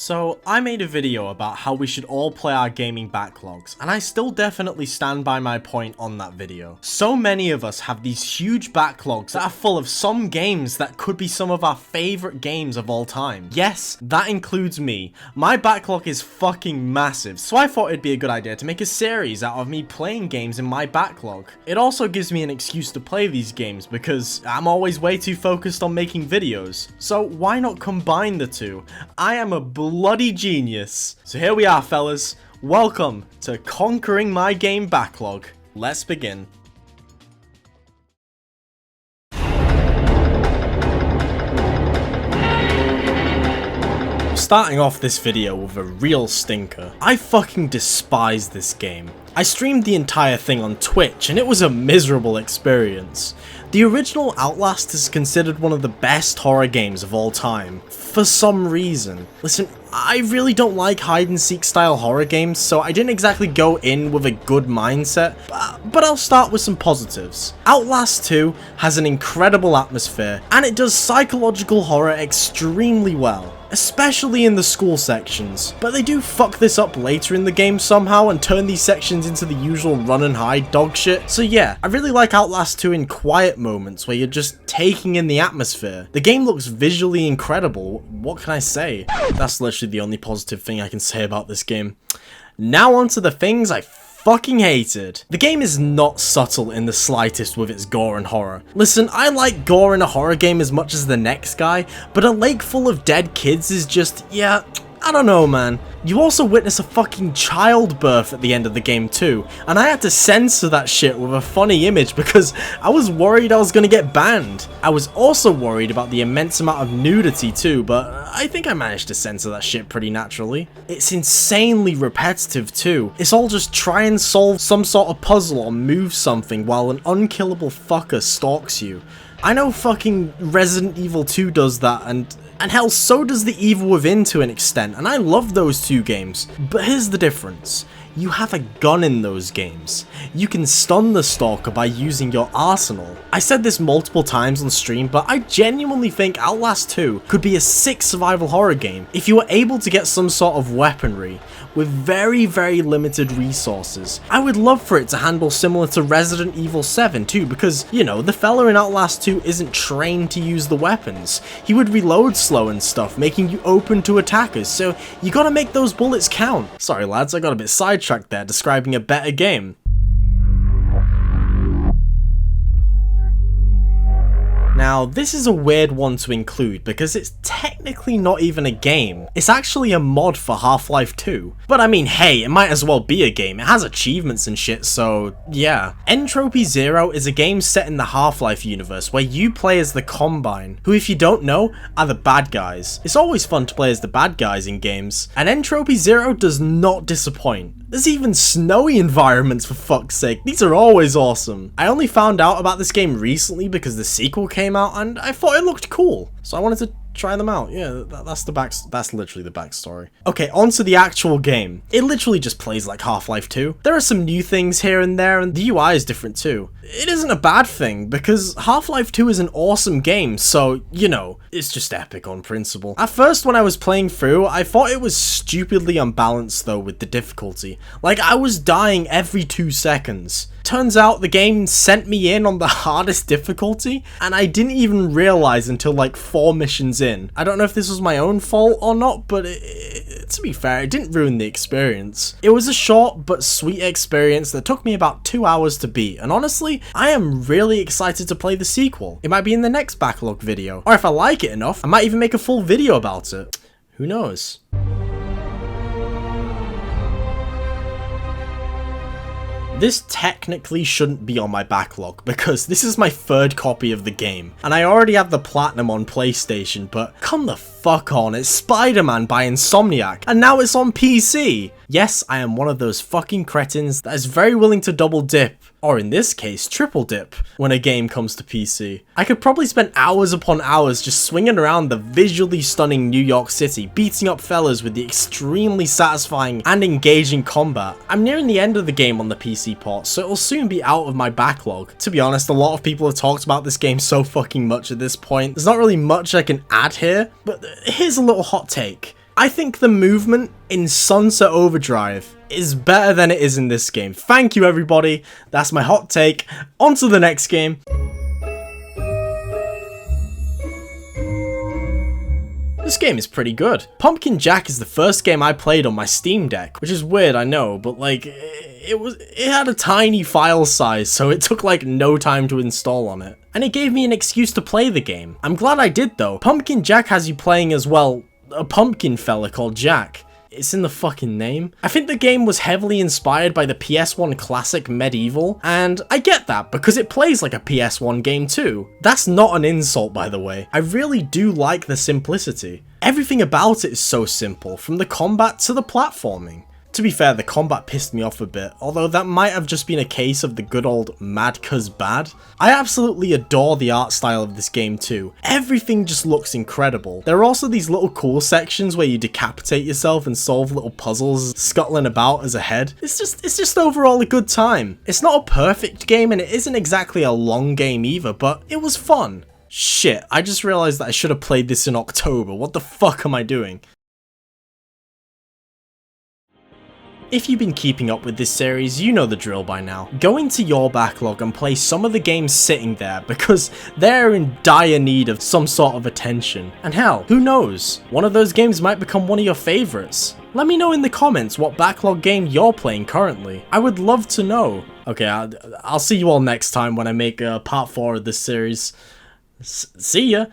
So, I made a video about how we should all play our gaming backlogs, and I still definitely stand by my point on that video. So many of us have these huge backlogs that are full of some games that could be some of our favorite games of all time. Yes, that includes me. My backlog is fucking massive, so I thought it'd be a good idea to make a series out of me playing games in my backlog. It also gives me an excuse to play these games because I'm always way too focused on making videos. So why not combine the two? I am a bloody genius. So here we are, fellas. Welcome to conquering my game backlog. Let's begin. Starting off this video with a real stinker. I fucking despise this game. I streamed the entire thing on Twitch and it was a miserable experience. The original Outlast is considered one of the best horror games of all time, for some reason. Listen, I really don't like hide and seek style horror games, so I didn't exactly go in with a good mindset, but I'll start with some positives. Outlast 2 has an incredible atmosphere, and it does psychological horror extremely well, especially in the school sections, but they do fuck this up later in the game somehow and turn these sections into the usual run and hide dog shit. So yeah, I really like Outlast 2 in quiet moments where you're just taking in the atmosphere. The game looks visually incredible, what can I say? That's literally the only positive thing I can say about this game. Now on to the things I fucking hated. The game is not subtle in the slightest with its gore and horror. Listen, I like gore in a horror game as much as the next guy, but a lake full of dead kids is just, yeah, I don't know, man. You also witness a fucking childbirth at the end of the game too, and I had to censor that shit with a funny image because I was worried I was gonna get banned. I was also worried about the immense amount of nudity too, but I think I managed to censor that shit pretty naturally. It's insanely repetitive too. It's all just try and solve some sort of puzzle or move something while an unkillable fucker stalks you. I know fucking Resident Evil 2 does that, and hell, so does The Evil Within to an extent, and I love those two games. But here's the difference. You have a gun in those games. You can stun the stalker by using your arsenal. I said this multiple times on stream, but I genuinely think Outlast 2 could be a sick survival horror game if you were able to get some sort of weaponry with very, very limited resources. I would love for it to handle similar to Resident Evil 7 too, because, you know, the fella in Outlast 2 isn't trained to use the weapons. He would reload slow and stuff, making you open to attackers, so you gotta make those bullets count. Sorry lads, I got a bit sidetracked there describing a better game. Now, this is a weird one to include because it's technically not even a game. It's actually a mod for Half-Life 2. But I mean, hey, it might as well be a game. It has achievements and shit, so yeah. Entropy Zero is a game set in the Half-Life universe where you play as the Combine, who, if you don't know, are the bad guys. It's always fun to play as the bad guys in games, and Entropy Zero does not disappoint. There's even snowy environments, for fuck's sake. These are always awesome. I only found out about this game recently because the sequel came out and I thought it looked cool, so I wanted to try them out. Yeah, that's literally the backstory. Okay, on to the actual game. It literally just plays like Half-Life 2. There are some new things here and there, and the UI is different too. It isn't a bad thing, because Half-Life 2 is an awesome game, so, you know, it's just epic on principle. At first, when I was playing through, I thought it was stupidly unbalanced though with the difficulty. Like, I was dying every 2 seconds. Turns out the game sent me in on the hardest difficulty, and I didn't even realize until like 4 missions in. I don't know if this was my own fault or not, but to be fair, it didn't ruin the experience. It was a short but sweet experience that took me about 2 hours to beat, and honestly, I am really excited to play the sequel. It might be in the next backlog video, or if I like it enough, I might even make a full video about it. Who knows? This technically shouldn't be on my backlog because this is my 3rd copy of the game, and I already have the Platinum on PlayStation, but come the fuck on, it's Spiderman by Insomniac, and now it's on PC! Yes, I am one of those fucking cretins that is very willing to double dip, or in this case, triple dip, when a game comes to PC. I could probably spend hours upon hours just swinging around the visually stunning New York City, beating up fellas with the extremely satisfying and engaging combat. I'm nearing the end of the game on the PC port, so it'll soon be out of my backlog. To be honest, a lot of people have talked about this game so fucking much at this point. There's not really much I can add here, but here's a little hot take. I think the movement in Sunset Overdrive is better than it is in this game. Thank you, everybody. That's my hot take. On to the next game. This game is pretty good. Pumpkin Jack is the first game I played on my Steam Deck, which is weird, I know, but like, it had a tiny file size, so it took like no time to install on it. And it gave me an excuse to play the game. I'm glad I did though. Pumpkin Jack has you playing as, well, a pumpkin fella called Jack. It's in the fucking name. I think the game was heavily inspired by the PS1 classic Medieval, and I get that because it plays like a PS1 game too. That's not an insult, by the way. I really do like the simplicity. Everything about it is so simple, from the combat to the platforming. To be fair, the combat pissed me off a bit, although that might have just been a case of the good old mad cuz bad. I absolutely adore the art style of this game too. Everything just looks incredible. There are also these little cool sections where you decapitate yourself and solve little puzzles scuttling about as a head. It's just overall a good time. It's not a perfect game and it isn't exactly a long game either, but it was fun. Shit, I just realized that I should have played this in October. What the fuck am I doing? If you've been keeping up with this series, you know the drill by now. Go into your backlog and play some of the games sitting there because they're in dire need of some sort of attention. And hell, who knows? One of those games might become one of your favorites. Let me know in the comments what backlog game you're playing currently. I would love to know. Okay, I'll see you all next time when I make part 4 of this series. See ya!